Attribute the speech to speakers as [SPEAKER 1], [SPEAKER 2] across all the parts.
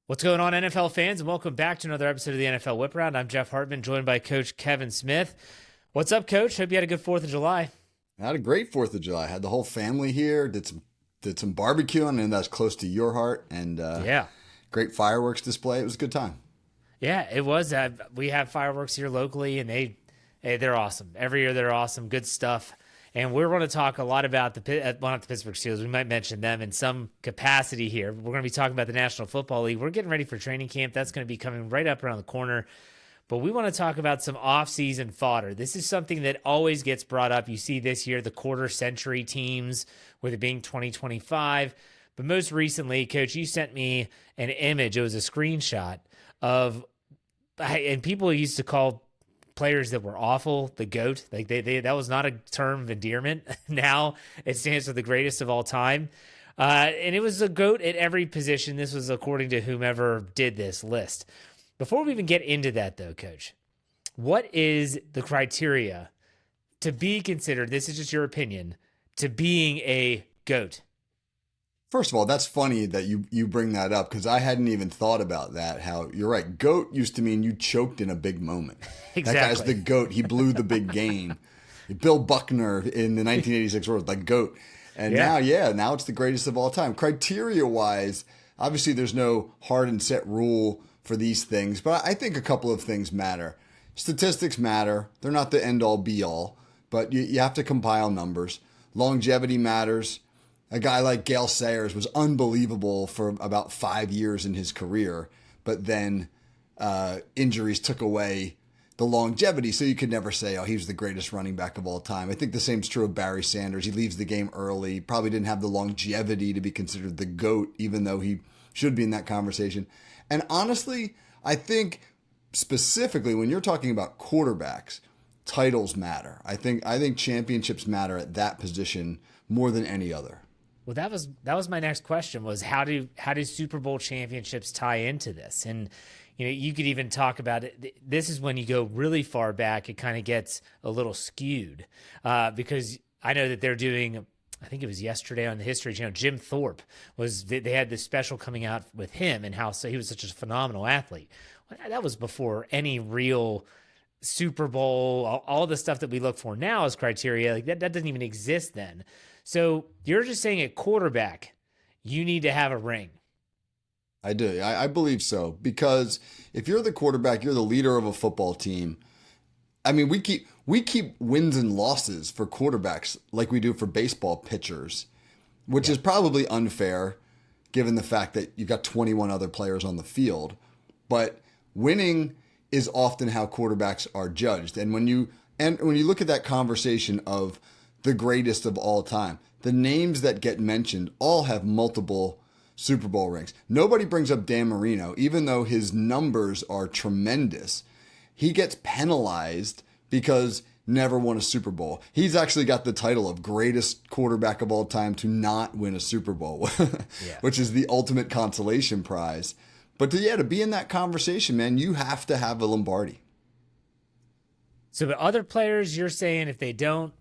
[SPEAKER 1] What's going on, NFL fans, and welcome back to another episode of the NFL Whip Around. I'm Jeff Hartman, joined by Coach Kevin Smith. What's up, Coach? Hope you had a good 4th of July.
[SPEAKER 2] I had a great 4th of July. Had the whole family here, did some barbecuing, and that's close to your heart, and
[SPEAKER 1] Yeah.
[SPEAKER 2] great fireworks display. It was a good time.
[SPEAKER 1] Yeah, it was. We have fireworks here locally, and they're awesome. Every year they're awesome. Good stuff. And we're going to talk a lot about not the Pittsburgh Steelers. We might mention them in some capacity here. We're going to be talking about the National Football League. We're getting ready for training camp. That's going to be coming right up around the corner. But we want to talk about some off-season fodder. This is something that always gets brought up. You see this year, the quarter-century teams, with it being 2025. But most recently, Coach, you sent me an image. It was a screenshot of, and people used to call players that were awful the GOAT. Like that was not a term of endearment. Now it stands for the greatest of all time. And it was a GOAT at every position. This was according to whomever did this list. Before we even get into that, though, Coach, what is the criteria to be considered, this is just your opinion, to being a GOAT?
[SPEAKER 2] First of all, that's funny that you bring that up because I hadn't even thought about that. How you're right. GOAT used to mean you choked in a big moment.
[SPEAKER 1] Exactly.
[SPEAKER 2] That guy's the GOAT. He blew the big game. Bill Buckner in the 1986 World, like GOAT. And now it's the greatest of all time. Criteria wise, obviously there's no hard and set rule for these things, but I think a couple of things matter. Statistics matter. They're not the end all be all, but you have to compile numbers. Longevity matters. A guy like Gale Sayers was unbelievable for about 5 years in his career, but then injuries took away the longevity, so you could never say, oh, he was the greatest running back of all time. I think the same is true of Barry Sanders. He leaves the game early, probably didn't have the longevity to be considered the GOAT, even though he should be in that conversation. And honestly, I think specifically when you're talking about quarterbacks, titles matter. I think championships matter at that position more than any other.
[SPEAKER 1] Well, that was my next question, was how do Super Bowl championships tie into this? And you could even talk about it. This is when you go really far back, it kind of gets a little skewed because I know that they're doing, I think it was yesterday on the History Channel, Jim Thorpe they had this special coming out with him and how he was such a phenomenal athlete. Well, that was before any real Super Bowl, all the stuff that we look for now as criteria, like that doesn't even exist then. So you're just saying at quarterback, you need to have a ring.
[SPEAKER 2] I do. I believe so. Because if you're the quarterback, you're the leader of a football team. I mean, we keep wins and losses for quarterbacks like we do for baseball pitchers, which is probably unfair given the fact that you've got 21 other players on the field. But winning is often how quarterbacks are judged. And when you look at that conversation of the greatest of all time, the names that get mentioned all have multiple Super Bowl rings. Nobody brings up Dan Marino, even though his numbers are tremendous. He gets penalized because never won a Super Bowl. He's actually got the title of greatest quarterback of all time to not win a Super Bowl, which is the ultimate consolation prize. But to be in that conversation, man, you have to have a Lombardi.
[SPEAKER 1] So the other players, you're saying if they don't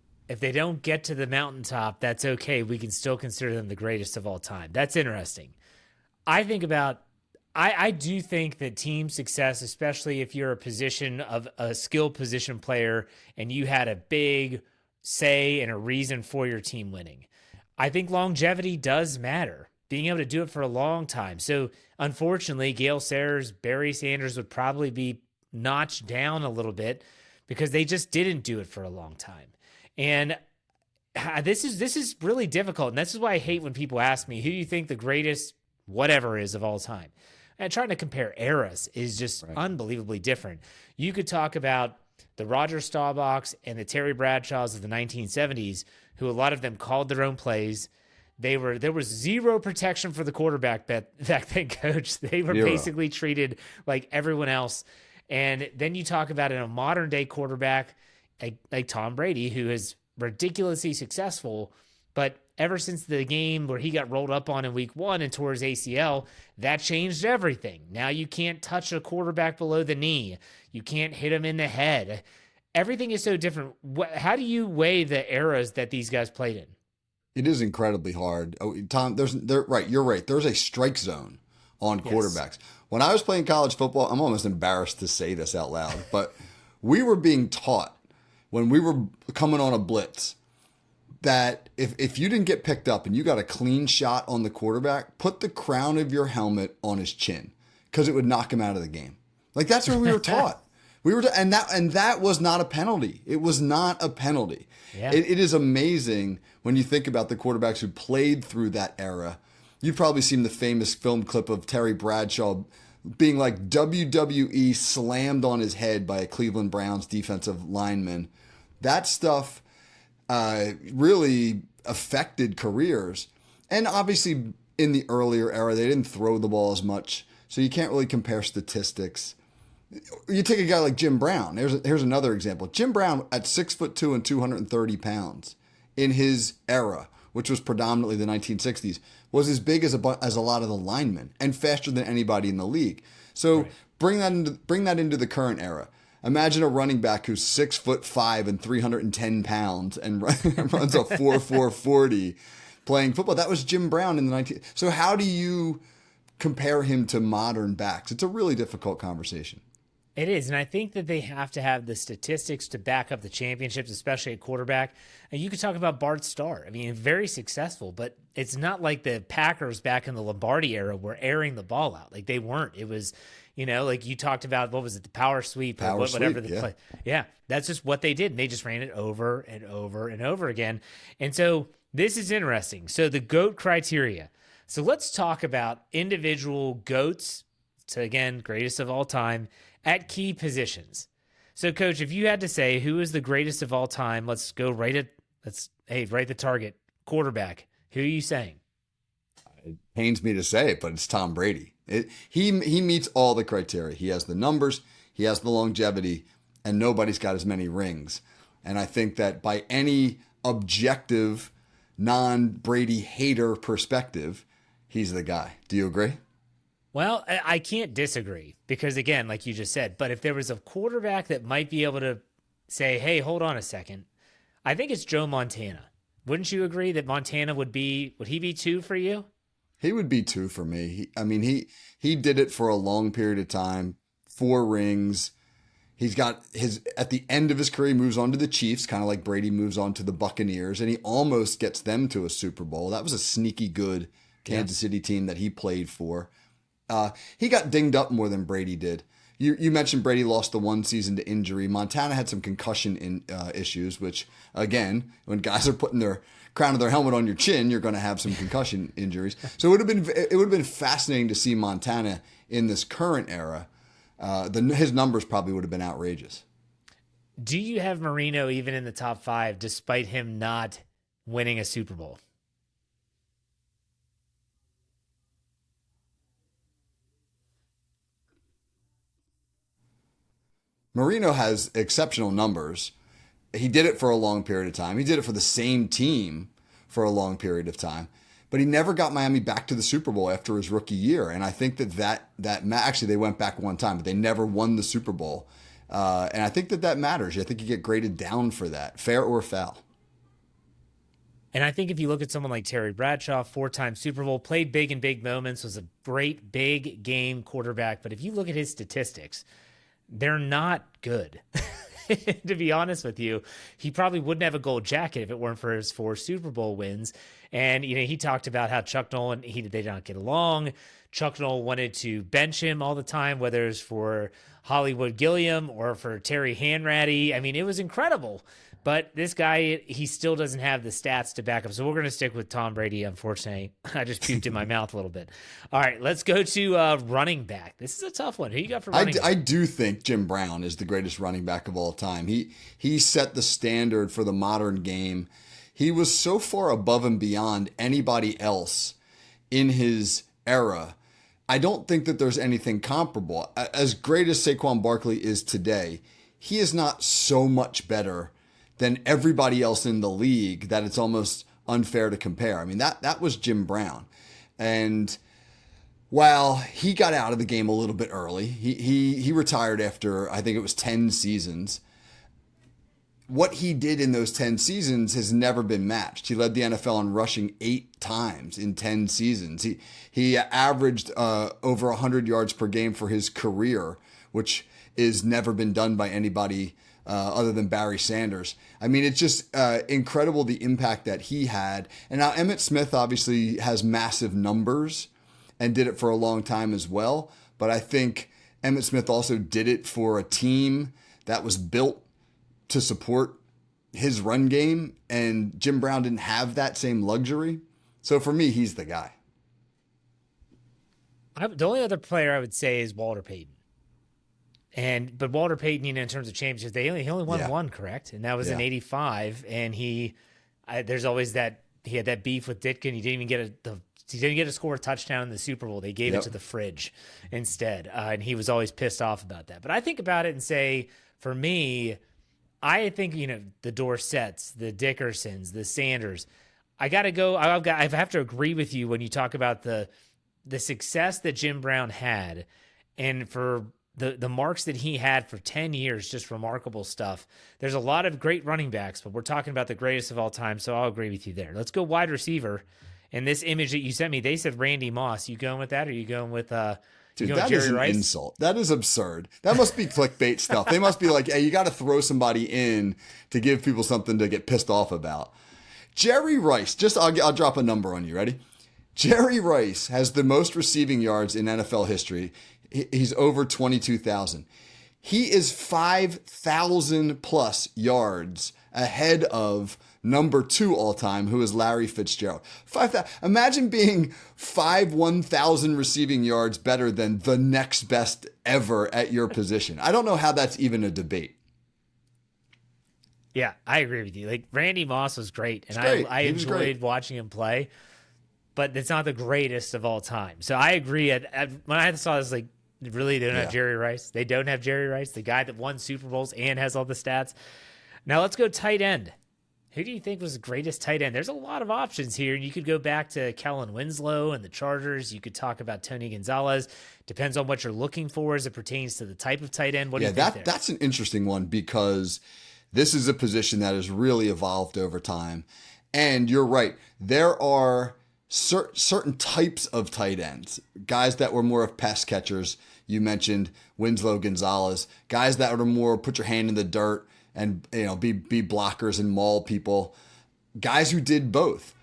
[SPEAKER 1] get to the mountaintop, that's okay. We can still consider them the greatest of all time. That's interesting. I do think that team success, especially if you're a skill position player and you had a big say and a reason for your team winning, I think longevity does matter. Being able to do it for a long time. So unfortunately, Gale Sayers, Barry Sanders would probably be notched down a little bit because they just didn't do it for a long time. And this is really difficult. And this is why I hate when people ask me, who do you think the greatest whatever is of all time? And trying to compare eras is just unbelievably different. You could talk about the Roger Staubachs and the Terry Bradshaws of the 1970s, who a lot of them called their own plays. There was zero protection for the quarterback back then, Coach. They were basically treated like everyone else. And then you talk about a modern day quarterback like Tom Brady, who is ridiculously successful, but ever since the game where he got rolled up on in week 1 and tore his ACL, that changed everything. Now you can't touch a quarterback below the knee. You can't hit him in the head. Everything is so different. How do you weigh the eras that these guys played in?
[SPEAKER 2] It is incredibly hard. Oh, Tom, you're right. There's a strike zone on
[SPEAKER 1] Yes.
[SPEAKER 2] quarterbacks. When I was playing college football, I'm almost embarrassed to say this out loud, but we were being taught when we were coming on a blitz that if you didn't get picked up and you got a clean shot on the quarterback, put the crown of your helmet on his chin because it would knock him out of the game. Like that's what we were taught. And that was not a penalty. It was not a penalty.
[SPEAKER 1] Yeah.
[SPEAKER 2] It is amazing when you think about the quarterbacks who played through that era. You've probably seen the famous film clip of Terry Bradshaw being like WWE slammed on his head by a Cleveland Browns defensive lineman. That stuff really affected careers. And obviously in the earlier era, they didn't throw the ball as much. So you can't really compare statistics. You take a guy like Jim Brown. Here's another example. Jim Brown at 6'2" and 230 pounds in his era, which was predominantly the 1960s, was as big as a lot of the linemen and faster than anybody in the league. So
[SPEAKER 1] Right.
[SPEAKER 2] bring that into the current era. Imagine a running back who's 6'5" and 310 pounds and runs a 4.4 40 playing football. That was Jim Brown in the 19. So how do you compare him to modern backs? It's a really difficult conversation.
[SPEAKER 1] It is, and I think that they have to have the statistics to back up the championships, especially at quarterback. And you could talk about Bart Starr. I mean, very successful, but it's not like the Packers back in the Lombardi era were airing the ball out. Like they weren't. It was, like you talked about, what was it, the power sweep or whatever the play. Yeah, that's just what they did. And they just ran it over and over and over again. And so this is interesting. So the GOAT criteria. So let's talk about individual GOATs. So again, greatest of all time at key positions. So, Coach, if you had to say who is the greatest of all time, let's go write the target. Quarterback. Who are you saying?
[SPEAKER 2] It pains me to say it, but it's Tom Brady. He meets all the criteria. He has the numbers, he has the longevity, and nobody's got as many rings. And I think that by any objective, non-Brady hater perspective, he's the guy. Do you agree?
[SPEAKER 1] Well, I can't disagree because, again, like you just said, but if there was a quarterback that might be able to say, hey, hold on a second, I think it's Joe Montana. Wouldn't you agree that Montana would he be 2 for you?
[SPEAKER 2] He would be 2 for me. He did it for a long period of time, 4 rings. He's got at the end of his career, he moves on to the Chiefs, kind of like Brady moves on to the Buccaneers, and he almost gets them to a Super Bowl. That was a sneaky good Kansas City team that he played for. He got dinged up more than Brady did. You mentioned Brady lost the one season to injury. Montana had some concussion issues, which, again, when guys are putting their crown of their helmet on your chin, you're going to have some concussion injuries. So it would have been fascinating to see Montana in this current era. His numbers probably would have been outrageous.
[SPEAKER 1] Do you have Marino even in the top 5 despite him not winning a Super Bowl?
[SPEAKER 2] Marino has exceptional numbers. He did it for a long period of time. He did it for the same team for a long period of time, but he never got Miami back to the Super Bowl after his rookie year. And I think that actually they went back one time, but they never won the Super Bowl. And I think that matters. I think you get graded down for that, fair or foul.
[SPEAKER 1] And I think if you look at someone like Terry Bradshaw, 4-time Super Bowl, played big in big moments, was a great big game quarterback. But if you look at his statistics, they're not good. To be honest with you, he probably wouldn't have a gold jacket if it weren't for his 4 Super Bowl wins. And, he talked about how Chuck Nolan, they did not get along. Chuck Nolan wanted to bench him all the time, whether it's for Hollywood Gilliam or for Terry Hanratty. I mean, it was incredible. But this guy, he still doesn't have the stats to back up. So we're going to stick with Tom Brady, unfortunately. I just puked in my mouth a little bit. All right, let's go to running back. This is a tough one. Who you got for running back?
[SPEAKER 2] I do think Jim Brown is the greatest running back of all time. He set the standard for the modern game. He was so far above and beyond anybody else in his era. I don't think that there's anything comparable. As great as Saquon Barkley is today, he is not so much better than everybody else in the league that it's almost unfair to compare. I mean, that was Jim Brown. And while he got out of the game a little bit early, he retired after, I think it was 10 seasons. what he did in those 10 seasons has never been matched. He led the NFL in rushing 8 times in 10 seasons. He averaged over 100 yards per game for his career, which is never been done by anybody other than Barry Sanders. I mean, it's just incredible the impact that he had. And now Emmitt Smith obviously has massive numbers and did it for a long time as well. But I think Emmitt Smith also did it for a team that was built to support his run game, and Jim Brown didn't have that same luxury. So for me, he's the guy.
[SPEAKER 1] The only other player I would say is Walter Payton. But Walter Payton, in terms of championships, he only won one, correct? And that was in '85. And there's always he had that beef with Ditka, and he didn't get to score a touchdown in the Super Bowl. They gave it to the fridge instead. And he was always pissed off about that. But I think about it and say, for me, I think, the Dorsetts, the Dickersons, the Sanders, I have to agree with you when you talk about the success that Jim Brown had, and for the marks that he had for 10 years, just remarkable stuff. There's a lot of great running backs, but we're talking about the greatest of all time, so I'll agree with you there. Let's go wide receiver. And this image that you sent me, they said Randy Moss. You going with that, or are you going with
[SPEAKER 2] Dude, that is an insult. That is absurd. That must be clickbait stuff. They must be like, hey, you got to throw somebody in to give people something to get pissed off about. Jerry Rice, I'll drop a number on you. Ready? Jerry Rice has the most receiving yards in NFL history. He's over 22,000. He is 5,000 plus yards ahead of number 2 all time, who is Larry Fitzgerald. 5,000. Imagine being 1,000 receiving yards better than the next best ever at your position. I don't know how that's even a debate.
[SPEAKER 1] Yeah, I agree with you. Like, Randy Moss was great, and I enjoyed watching him play, but it's not the greatest of all time. So I agree. When I saw this, like, really, they don't have Jerry Rice. They don't have Jerry Rice, the guy that won Super Bowls and has all the stats. Now let's go tight end. Who do you think was the greatest tight end? There's a lot of options here. You could go back to Kellen Winslow and the Chargers. You could talk about Tony Gonzalez. Depends on what you're looking for as it pertains to the type of tight end. What do you think there?
[SPEAKER 2] That's an interesting one, because this is a position that has really evolved over time. And you're right. There are certain types of tight ends, guys that were more of pass catchers. You mentioned Winslow, Gonzalez, guys that were more put your hand in the dirt and be blockers and maul people, guys who did both.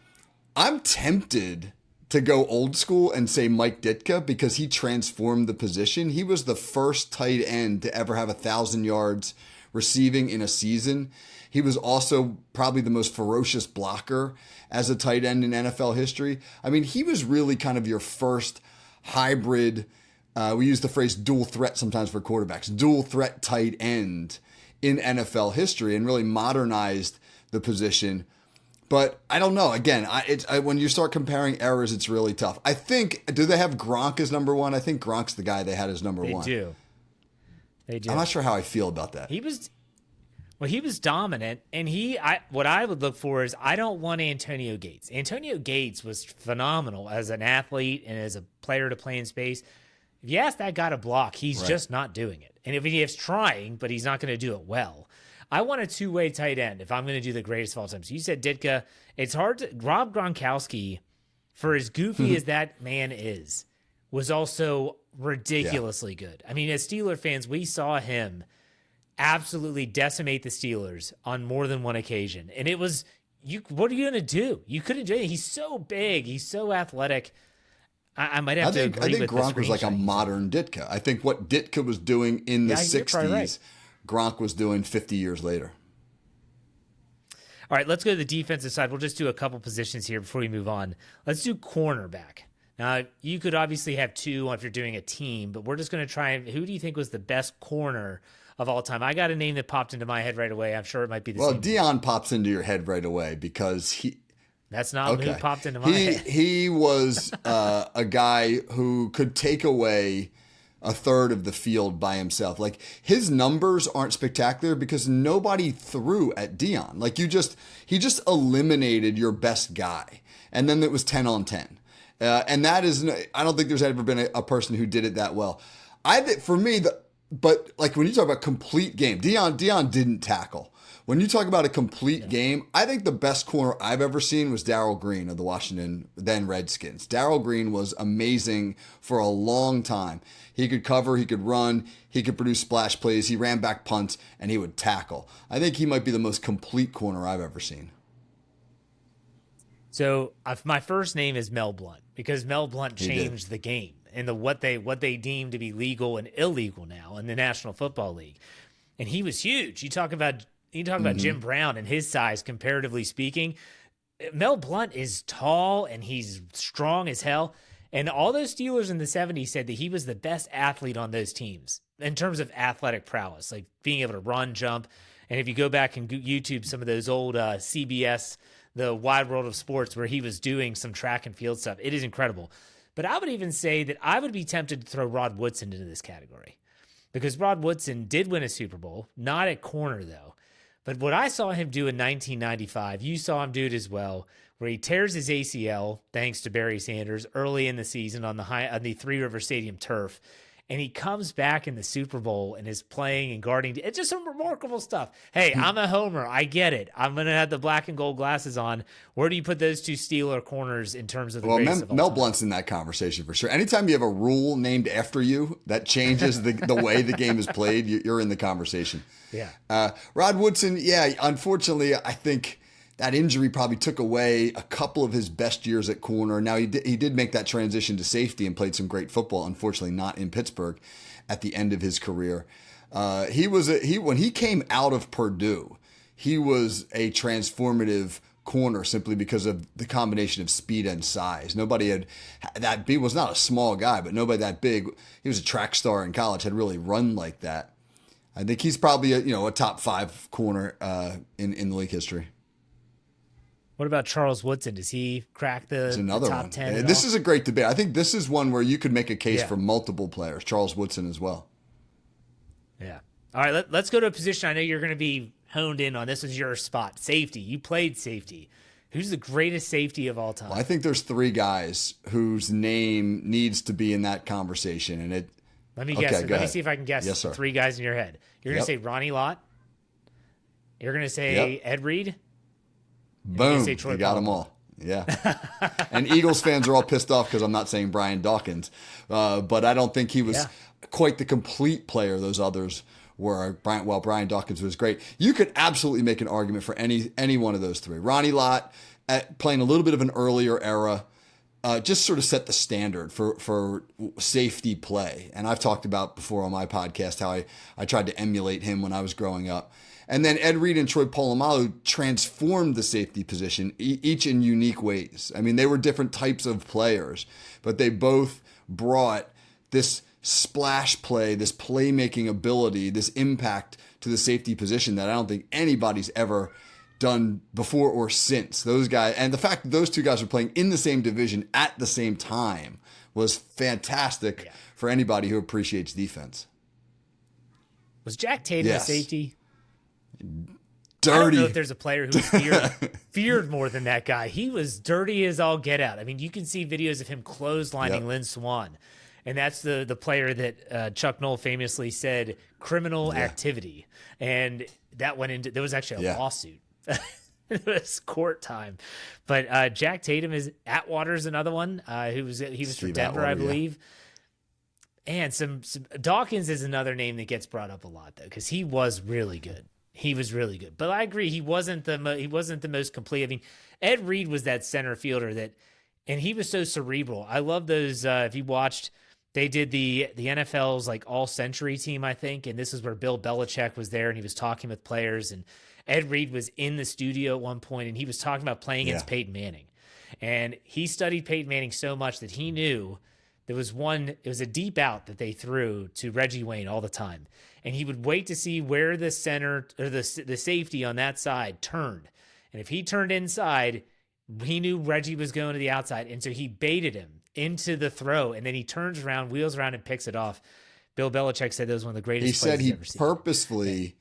[SPEAKER 2] I'm tempted to go old school and say Mike Ditka, because he transformed the position. He was the first tight end to ever have 1,000 yards receiving in a season. He was also probably the most ferocious blocker as a tight end in NFL history. I mean, he was really kind of your first hybrid. We use the phrase dual threat sometimes for quarterbacks, dual threat tight end in NFL history, and really modernized the position. But I don't know. Again, when you start comparing errors, it's really tough. I think, do they have Gronk as number 1? I think Gronk's the guy they had as number 1.
[SPEAKER 1] They do.
[SPEAKER 2] I'm not sure how I feel about that.
[SPEAKER 1] He was dominant, and what I would look for is, I don't want Antonio Gates. Antonio Gates was phenomenal as an athlete and as a player to play in space. If you ask that guy to block, he's just not doing it. And if he is trying, but he's not going to do it well. I want a two-way tight end if I'm going to do the greatest of all time. So you said Ditka. It's hard to... Rob Gronkowski, for as goofy as that man is, was also ridiculously good. I mean, as Steeler fans, we saw him absolutely decimate the Steelers on more than one occasion. And it was... what are you going to do? You couldn't do it. He's so big. He's so athletic. I might have to agree with this.
[SPEAKER 2] I think Gronk was like a modern Ditka. I think what Ditka was doing in the 60s, right, Gronk was doing 50 years later.
[SPEAKER 1] All right, let's go to the defensive side. We'll just do a couple positions here before we move on. Let's do cornerback. Now, you could obviously have 2 if you're doing a team, but we're just going to try and... Who do you think was the best corner of all time? I got a name that popped into my head right away. I'm sure it might be the same.
[SPEAKER 2] Well, Dion pops into your head right away because he...
[SPEAKER 1] That's not who popped into my head.
[SPEAKER 2] He was a guy who could take away a third of the field by himself. Like, his numbers aren't spectacular because nobody threw at Dion. Like, he just eliminated your best guy. And then it was 10 on 10. And that is, I don't think there's ever been a person who did it that well. But like when you talk about complete game, Dion didn't tackle. When you talk about a complete game, I think the best corner I've ever seen was Darrell Green of the Washington then Redskins. Darrell Green was amazing for a long time. He could cover, he could run, he could produce splash plays, he ran back punts, and he would tackle. I think he might be the most complete corner I've ever seen.
[SPEAKER 1] So my first name is Mel Blount because Mel Blount changed the game and what they deem to be legal and illegal now in the National Football League. And he was huge. You talk about Jim Brown and his size, comparatively speaking. Mel Blount is tall and he's strong as hell. And all those Steelers in the 70s said that he was the best athlete on those teams in terms of athletic prowess, like being able to run, jump. And if you go back and YouTube some of those old CBS, the Wide World of Sports, where he was doing some track and field stuff, it is incredible. But I would even say that I would be tempted to throw Rod Woodson into this category because Rod Woodson did win a Super Bowl, not at corner though. But what I saw him do in 1995, you saw him do it as well, where he tears his ACL, thanks to Barry Sanders, early in the season on the Three River Stadium turf. And he comes back in the Super Bowl and is playing and guarding. It's just some remarkable stuff. Hey, I'm a homer. I get it. I'm going to have the black and gold glasses on. Where do you put those two Steeler corners in terms of the greatest of all
[SPEAKER 2] Mel
[SPEAKER 1] time?
[SPEAKER 2] Blount's in that conversation for sure. Anytime you have a rule named after you that changes the way the game is played, you're in the conversation.
[SPEAKER 1] Yeah.
[SPEAKER 2] Rod Woodson, unfortunately, I think that injury probably took away a couple of his best years at corner. Now, he did make that transition to safety and played some great football, unfortunately not in Pittsburgh at the end of his career. When he came out of Purdue, he was a transformative corner simply because of the combination of speed and size. Nobody had that big, was not a small guy, but nobody that big. He was a track star in college, had really run like that. I think he's probably a top 5 corner in the league history.
[SPEAKER 1] What about Charles Woodson? Does he crack the top 10?
[SPEAKER 2] This is a great debate. I think this is one where you could make a case for multiple players. Charles Woodson as well.
[SPEAKER 1] Yeah. All right, let's go to a position I know you're going to be honed in on. This is your spot. Safety. You played safety. Who's the greatest safety of all time?
[SPEAKER 2] Well, I think there's 3 guys whose name needs to be in that conversation. And
[SPEAKER 1] let me guess. Let me see if I can guess.
[SPEAKER 2] Yes, sir.
[SPEAKER 1] 3 guys in your head. You're going to say Ronnie Lott. You're going to say Ed Reed.
[SPEAKER 2] Boom, you got them all. Yeah. And Eagles fans are all pissed off because I'm not saying Brian Dawkins. But I don't think he was quite the complete player those others were. While Brian Dawkins was great. You could absolutely make an argument for any one of those 3. Ronnie Lott, playing a little bit of an earlier era, just sort of set the standard for safety play. And I've talked about before on my podcast how I tried to emulate him when I was growing up. And then Ed Reed and Troy Polamalu transformed the safety position, each in unique ways. I mean, they were different types of players, but they both brought this splash play, this playmaking ability, this impact to the safety position that I don't think anybody's ever done before or since. Those guys, and the fact that those 2 guys were playing in the same division at the same time was fantastic for anybody who appreciates defense.
[SPEAKER 1] Was Jack Tatum a safety?
[SPEAKER 2] Dirty.
[SPEAKER 1] I don't know if there's a player who was feared more than that guy. He was dirty as all get out. I mean, you can see videos of him clotheslining Lynn Swann. And that's the player that Chuck Noll famously said criminal activity. And that went into, there was actually a lawsuit. It was court time. But Jack Tatum is, Atwater's another one. He was for Denver, Atwater, I believe. And some Dawkins is another name that gets brought up a lot though, because he was really good. He was really good, but I agree he wasn't the most complete. I mean, Ed Reed was that center fielder and he was so cerebral. I love those. If you watched, they did the NFL's like all century team, I think, and this is where Bill Belichick was there and he was talking with players, and Ed Reed was in the studio at one point and he was talking about playing against Peyton Manning, and he studied Peyton Manning so much that he knew there was it was a deep out that they threw to Reggie Wayne all the time. And he would wait to see where the center or the safety on that side turned. And if he turned inside, he knew Reggie was going to the outside. And so he baited him into the throw. And then he turns around, wheels around, and picks it off. Bill Belichick said that was one of the greatest plays he's ever seen.
[SPEAKER 2] He said he purposefully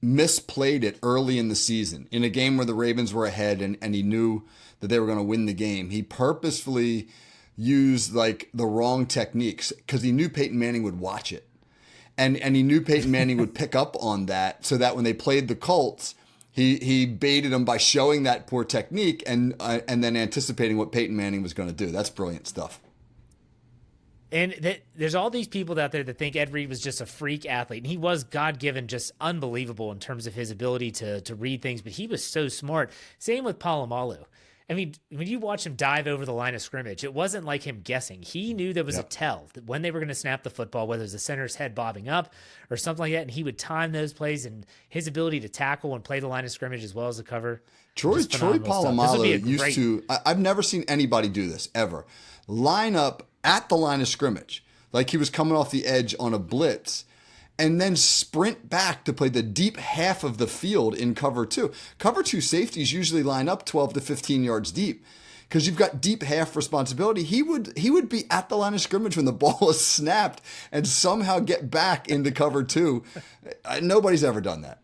[SPEAKER 2] misplayed it early in the season in a game where the Ravens were ahead and he knew that they were going to win the game. He purposefully used like the wrong techniques because he knew Peyton Manning would watch it. And he knew Peyton Manning would pick up on that so that when they played the Colts, He baited him by showing that poor technique and then anticipating what Peyton Manning was going to do. That's brilliant stuff.
[SPEAKER 1] And there's all these people out there that think Ed Reed was just a freak athlete. And he was God-given, just unbelievable in terms of his ability to read things. But he was so smart. Same with Palomalu. I mean, when you watch him dive over the line of scrimmage, it wasn't like him guessing. He knew there was a tell that when they were going to snap the football, whether it was the center's head bobbing up or something like that, and he would time those plays, and his ability to tackle and play the line of scrimmage as well as the cover.
[SPEAKER 2] Troy Polamalu used to, I've never seen anybody do this ever. Line up at the line of scrimmage, like he was coming off the edge on a blitz, and then sprint back to play the deep half of the field in cover two. Cover two safeties usually line up 12 to 15 yards deep because you've got deep half responsibility. He would be at the line of scrimmage when the ball is snapped and somehow get back into cover two. Nobody's ever done that.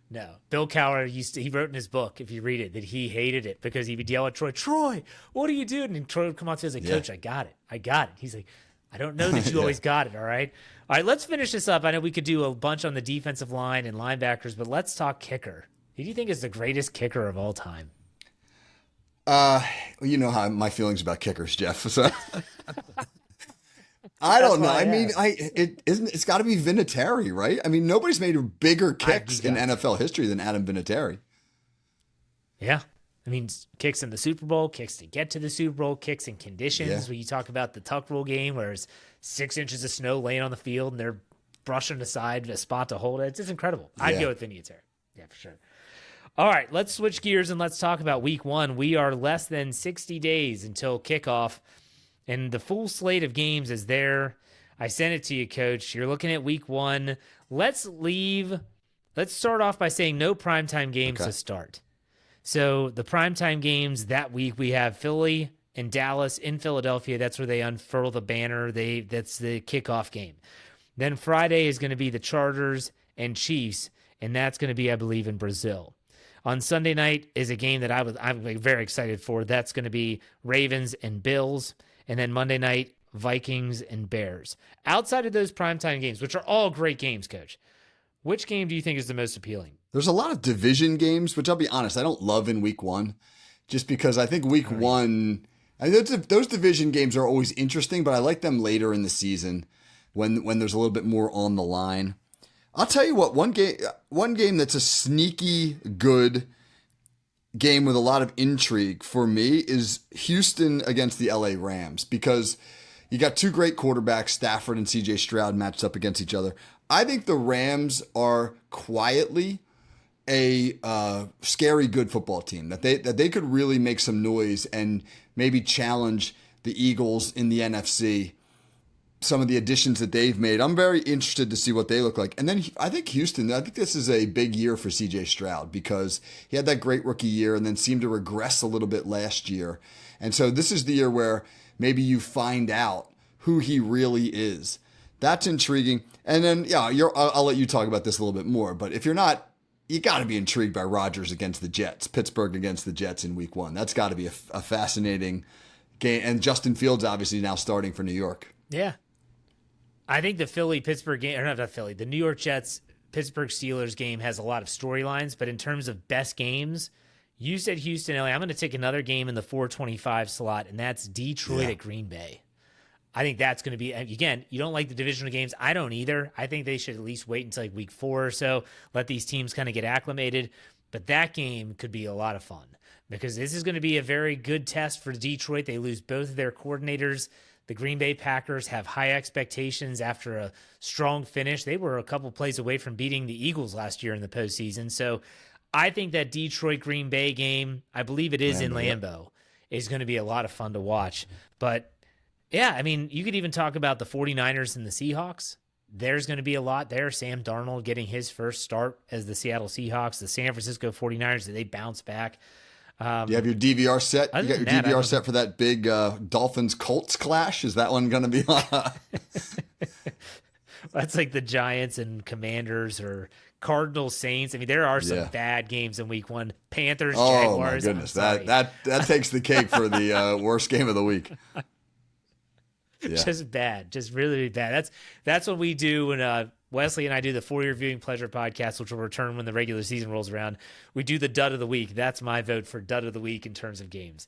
[SPEAKER 1] No. Bill Cowher he wrote in his book, if you read it, that he hated it because he would yell at Troy, what are you doing? And Troy would come out to him and say, Coach, I got it. He's like, I don't know that you always got it, all right? All right, let's finish this up. I know we could do a bunch on the defensive line and linebackers, but let's talk kicker. Who do you think is the greatest kicker of all time?
[SPEAKER 2] You know how my feelings about kickers, Jeff. So I don't know. I mean, it's got to be Vinatieri, right? I mean, nobody's made bigger kicks in NFL history than Adam Vinatieri.
[SPEAKER 1] Yeah. I mean, kicks in the Super Bowl, kicks to get to the Super Bowl, kicks in conditions. When you talk about the tuck rule game where there's 6 inches of snow laying on the field and they're brushing aside a spot to hold it. It's just incredible. I'd go with Vinatieri. Yeah, for sure. All right, let's switch gears and let's talk about week 1. We are less than 60 days until kickoff, and the full slate of games is there. I sent it to you, Coach. You're looking at week 1. Let's start off by saying no primetime games to start. So the primetime games that week, we have Philly and Dallas in Philadelphia. That's where they unfurl the banner. That's the kickoff game. Then Friday is going to be the Chargers and Chiefs, and that's going to be, I believe, in Brazil. On Sunday night is a game that I'm very excited for. That's going to be Ravens and Bills. And then Monday night, Vikings and Bears. Outside of those primetime games, which are all great games, Coach, which game do you think is the most appealing?
[SPEAKER 2] There's a lot of division games, which I'll be honest, I don't love in week 1, just because I think week 1, those division games are always interesting, but I like them later in the season when there's a little bit more on the line. I'll tell you what, one game that's a sneaky good game with a lot of intrigue for me is Houston against the LA Rams, because you got 2 great quarterbacks, Stafford and CJ Stroud, matched up against each other. I think the Rams are quietly a scary good football team, that they could really make some noise and maybe challenge the Eagles in the NFC. Some of the additions that they've made, I'm very interested to see what they look like. And then I think Houston, I think this is a big year for CJ Stroud because he had that great rookie year and then seemed to regress a little bit last year. And so this is the year where maybe you find out who he really is. That's intriguing. And then, I'll let you talk about this a little bit more. But if you're not, you got to be intrigued by Rodgers against the Jets, Pittsburgh against the Jets in week 1. That's got to be a fascinating game. And Justin Fields obviously now starting for New York.
[SPEAKER 1] Yeah. I think the Philly-Pittsburgh game, or not Philly, the New York Jets-Pittsburgh Steelers game has a lot of storylines, but in terms of best games, you said Houston, LA. I'm going to take another game in the 425 slot, and that's Detroit at Green Bay. I think that's going to be, again, you don't like the divisional games. I don't either. I think they should at least wait until like week 4 or so, let these teams kind of get acclimated. But that game could be a lot of fun because this is going to be a very good test for Detroit. They lose both of their coordinators. The Green Bay Packers have high expectations after a strong finish. They were a couple plays away from beating the Eagles last year in the postseason. So I think that Detroit-Green Bay game, I believe it is in Lambeau, is going to be a lot of fun to watch. But, yeah, I mean, you could even talk about the 49ers and the Seahawks. There's going to be a lot there. Sam Darnold getting his first start as the Seattle Seahawks. The San Francisco 49ers, they bounce back.
[SPEAKER 2] You have your DVR set? You got your DVR set for that big Dolphins-Colts clash? Is that one going to be on?
[SPEAKER 1] That's like the Giants and Commanders or Cardinals Saints. I mean, there are some bad games in week 1. Panthers, Jaguars.
[SPEAKER 2] Oh, my goodness. That takes the cake for the worst game of the week. Yeah.
[SPEAKER 1] Just bad, just really, really bad. That's what we do when Wesley and I do the 4-year viewing pleasure podcast, which will return when the regular season rolls around. We do the dud of the week. That's my vote for dud of the week in terms of games.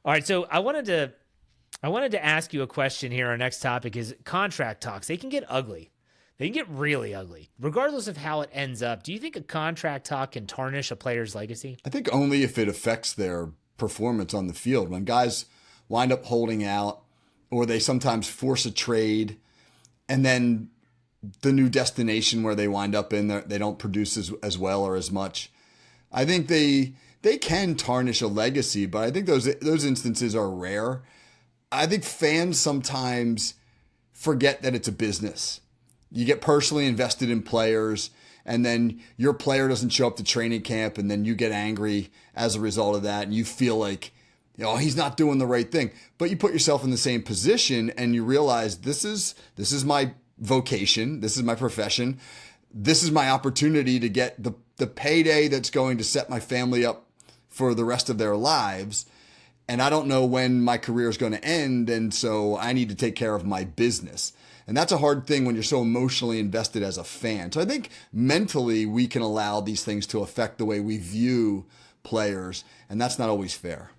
[SPEAKER 1] All right, so I wanted to ask you a question here. Our next topic is contract talks. They can get ugly. They can get really ugly, regardless of how it ends up. Do you think a contract talk can tarnish a player's legacy?
[SPEAKER 2] I think only if it affects their performance on the field. When guys wind up holding out, or they sometimes force a trade, and then the new destination where they wind up in, they don't produce as well or as much. I think they can tarnish a legacy, but I think those instances are rare. I think fans sometimes forget that it's a business. You get personally invested in players, and then your player doesn't show up to training camp, and then you get angry as a result of that, and you feel like, he's not doing the right thing. But you put yourself in the same position, and you realize this is my vocation, this is my profession, this is my opportunity to get the payday that's going to set my family up for the rest of their lives. And I don't know when my career is going to end, and so I need to take care of my business. And that's a hard thing when you're so emotionally invested as a fan. So I think mentally we can allow these things to affect the way we view players, and that's not always fair.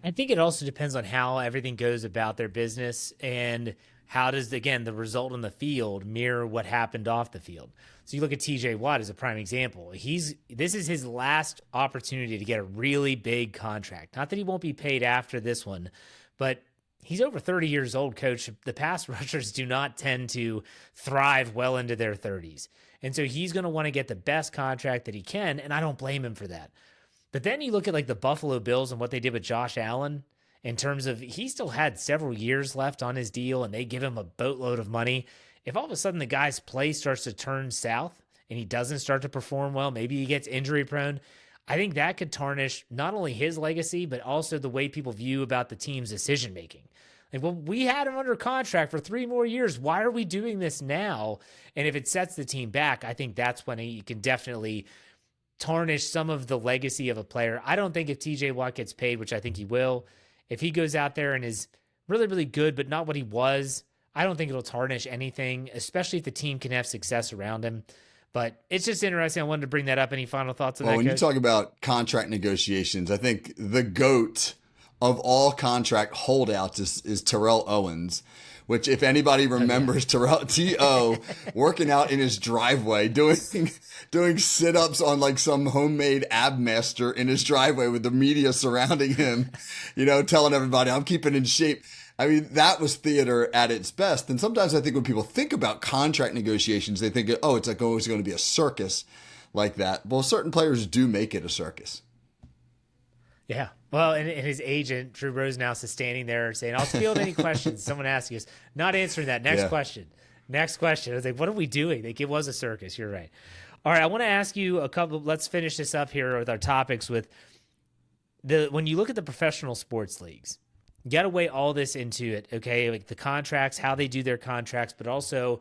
[SPEAKER 1] I think it also depends on how everything goes about their business, and how does, again, the result on the field mirror what happened off the field. So you look at T.J. Watt as a prime example. This is his last opportunity to get a really big contract. Not that he won't be paid after this one, but he's over 30 years old, Coach. The pass rushers do not tend to thrive well into their 30s. And so he's going to want to get the best contract that he can, and I don't blame him for that. But then you look at like the Buffalo Bills and what they did with Josh Allen in terms of he still had several years left on his deal, and they give him a boatload of money. If all of a sudden the guy's play starts to turn south and he doesn't start to perform well, maybe he gets injury prone, I think that could tarnish not only his legacy, but also the way people view about the team's decision making. Like, well, we had him under contract for 3 more years. Why are we doing this now? And if it sets the team back, I think that's when he can definitely tarnish some of the legacy of a player. I don't think if TJ Watt gets paid, which I think he will, if he goes out there and is really, really good, but not what he was, I don't think it'll tarnish anything, especially if the team can have success around him. But it's just interesting. I wanted to bring that up. Any final thoughts on that,
[SPEAKER 2] When
[SPEAKER 1] Coach?
[SPEAKER 2] you talk about contract negotiations, I think the GOAT of all contract holdouts is Terrell Owens, which if anybody remembers Terrell T.O. working out in his driveway, doing sit-ups on like some homemade ab master in his driveway with the media surrounding him, telling everybody, I'm keeping in shape. I mean, that was theater at its best. And sometimes I think when people think about contract negotiations, they think, it's like always going to be a circus like that. Well, certain players do make it a circus.
[SPEAKER 1] Yeah. Well, and his agent, Drew Rosenhaus, is standing there saying, I'll field any questions someone asks you. Not answering that. Next question. Next question. I was like, what are we doing? Like, it was a circus. You're right. All right. I want to ask you a couple. Let's finish this up here with our topics with when you look at the professional sports leagues, you got to weigh all this into it. Okay. Like the contracts, how they do their contracts, but also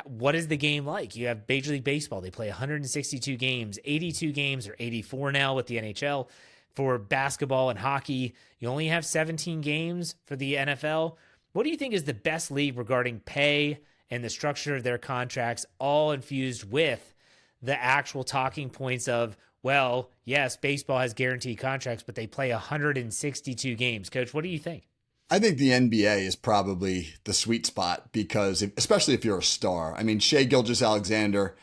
[SPEAKER 1] what is the game like? You have Major League Baseball. They play 162 games, 82 games or 84 now with the NHL. For basketball and hockey, you only have 17 games for the NFL. What do you think is the best league regarding pay and the structure of their contracts, all infused with the actual talking points of, well, yes, baseball has guaranteed contracts, but they play 162 games. Coach, what do you think?
[SPEAKER 2] I think the NBA is probably the sweet spot because, especially if you're a star. I mean, Shai Gilgeous-Alexander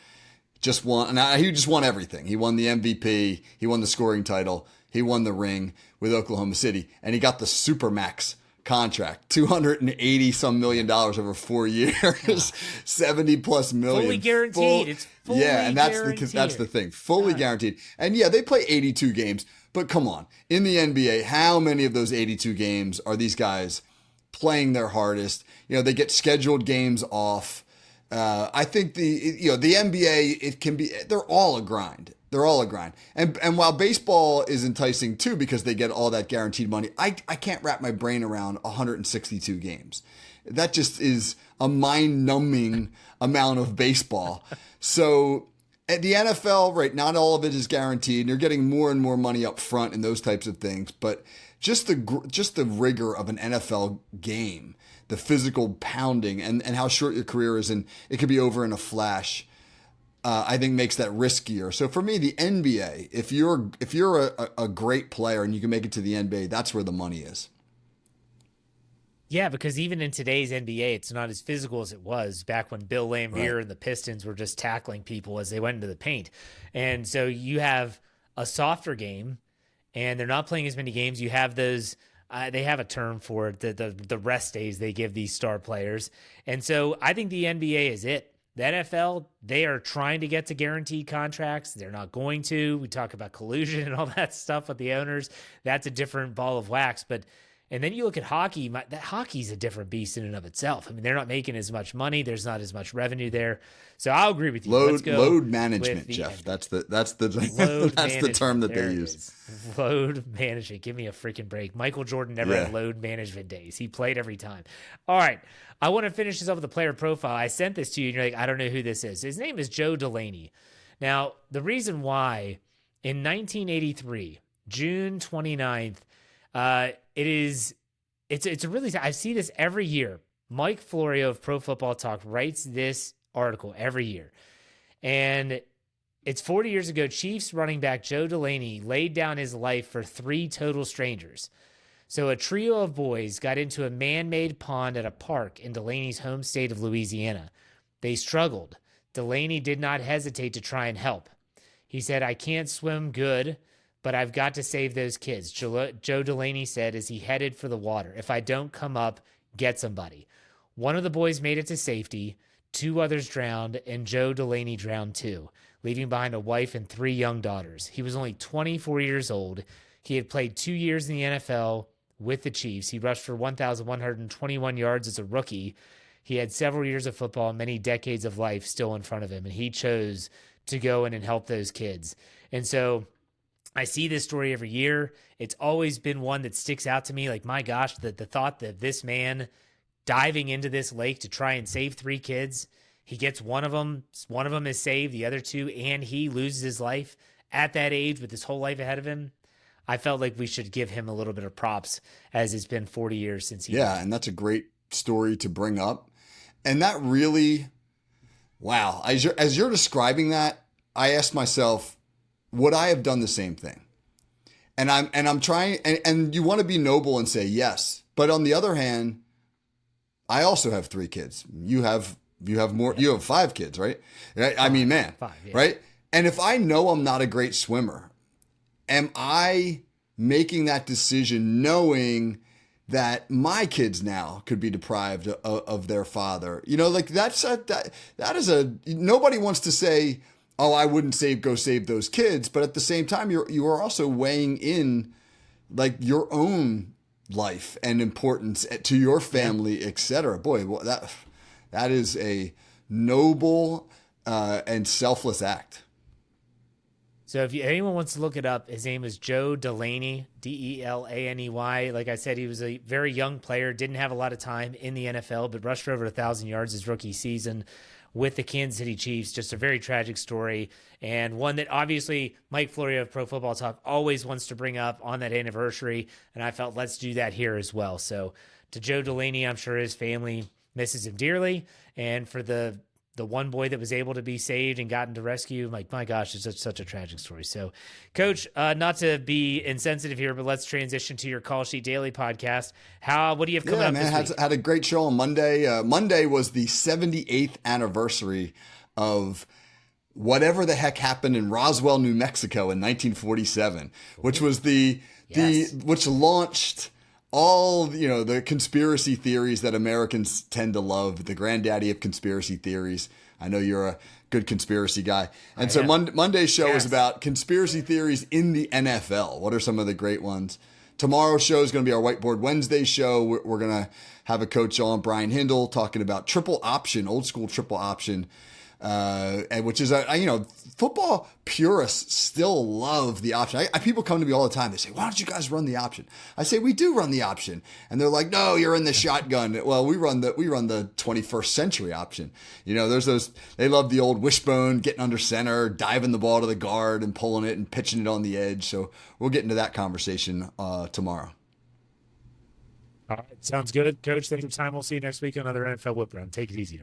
[SPEAKER 2] just won, and he just won everything. He won the MVP, he won the scoring title, he won the ring with Oklahoma City, and he got the Supermax contract, $280-some million over 4 years, 70+ million.
[SPEAKER 1] Fully guaranteed. It's fully
[SPEAKER 2] and that's the thing, fully guaranteed. And yeah, they play 82 games, but come on, in the NBA, how many of those 82 games are these guys playing their hardest? They get scheduled games off. I think the NBA, they're all a grind. They're all a grind. And while baseball is enticing too, because they get all that guaranteed money, I can't wrap my brain around 162 games. That just is a mind-numbing amount of baseball. So at the NFL, right, not all of it is guaranteed. And you're getting more and more money up front and those types of things. But just the rigor of an NFL game, the physical pounding, and how short your career is, and it could be over in a flash. I think makes that riskier. So for me, the NBA, if you're a great player and you can make it to the NBA, that's where the money is.
[SPEAKER 1] Yeah, because even in today's NBA, it's not as physical as it was back when Bill Laimbeer
[SPEAKER 2] Right.
[SPEAKER 1] and the Pistons were just tackling people as they went into the paint. And so you have a softer game, and they're not playing as many games. You have those. They have a term for it, the rest days they give these star players. And so I think the NBA is it. The NFL, they are trying to get to guaranteed contracts. They're not going to. We talk about collusion and all that stuff with the owners. That's a different ball of wax. And then you look at hockey. That hockey's a different beast in and of itself. I mean, they're not making as much money. There's not as much revenue there. So I'll agree with you. Let's go
[SPEAKER 2] load management, Jeff. That's the that's the term that they use.
[SPEAKER 1] Load management. Give me a freaking break. Michael Jordan never had load management days. He played every time. All right. I want to finish this up with a player profile. I sent this to you, and you're like, I don't know who this is. His name is Joe Delaney. Now, the reason why, in 1983, June 29th, it's a really, I see this every year. Mike Florio of Pro Football Talk writes this article every year. And it's 40 years ago, Chiefs running back Joe Delaney laid down his life for 3 total strangers. So a trio of boys got into a man-made pond at a park in Delaney's home state of Louisiana. They struggled. Delaney did not hesitate to try and help. He said, I can't swim good, but I've got to save those kids. Joe Delaney said as he headed for the water. If I don't come up, get somebody. One of the boys made it to safety. 2 others drowned, and Joe Delaney drowned too, leaving behind a wife and 3 young daughters. He was only 24 years old. He had played 2 years in the NFL with the Chiefs. He rushed for 1,121 yards as a rookie. He had several years of football and many decades of life still in front of him, and he chose to go in and help those kids. And so I see this story every year. It's always been one that sticks out to me. Like, my gosh, the thought that this man diving into this lake to try and save 3 kids, he gets one of them is saved, the other 2, and he loses his life at that age with his whole life ahead of him. I felt like we should give him a little bit of props, as it's been 40 years since he
[SPEAKER 2] Yeah, and that's a great story to bring up. And that really, wow, as you're describing that, I asked myself, would I have done the same thing? And I'm trying, and you want to be noble and say yes, but on the other hand, I also have 3 kids. You have more. You have 5 kids, right? I mean, man,
[SPEAKER 1] 5, yeah.
[SPEAKER 2] Right? And if I know I'm not a great swimmer, am I making that decision knowing that my kids now could be deprived of their father? You know, like that is nobody wants to say, oh, I wouldn't go save those kids. But at the same time, you are also weighing in like your own life and importance to your family, etc. Boy, well, that is a noble and selfless act.
[SPEAKER 1] So if anyone wants to look it up, his name is Joe Delaney, Delaney. Like I said, he was a very young player, didn't have a lot of time in the NFL, but rushed for over 1,000 yards his rookie season with the Kansas City Chiefs. Just a very tragic story, and one that obviously Mike Florio of Pro Football Talk always wants to bring up on that anniversary, and I felt let's do that here as well. So to Joe Delaney, I'm sure his family misses him dearly, and for the one boy that was able to be saved and gotten to rescue, like, my gosh, it's such a tragic story. So, Coach, not to be insensitive here, but let's transition to your Call Sheet Daily podcast. What do you have coming up this week?
[SPEAKER 2] Had a great show on Monday. Monday was the 78th anniversary of whatever the heck happened in Roswell, New Mexico in 1947, which was which launched all, the conspiracy theories that Americans tend to love, the granddaddy of conspiracy theories. I know you're a good conspiracy guy. And so Monday's show is about conspiracy theories in the NFL. What are some of the great ones? Tomorrow's show is going to be our Whiteboard Wednesday show. We're going to have a coach on, Brian Hindle, talking about triple option, old school triple option, which is, football purists still love the option. People come to me all the time. They say, why don't you guys run the option? I say, we do run the option. And they're like, no, you're in the shotgun. Well, we run the 21st century option. There's those, they love the old wishbone, getting under center, diving the ball to the guard and pulling it and pitching it on the edge. So we'll get into that conversation tomorrow.
[SPEAKER 1] All right, sounds good, Coach. Thanks for your time. We'll see you next week on another NFL Whip Round. Take it easy.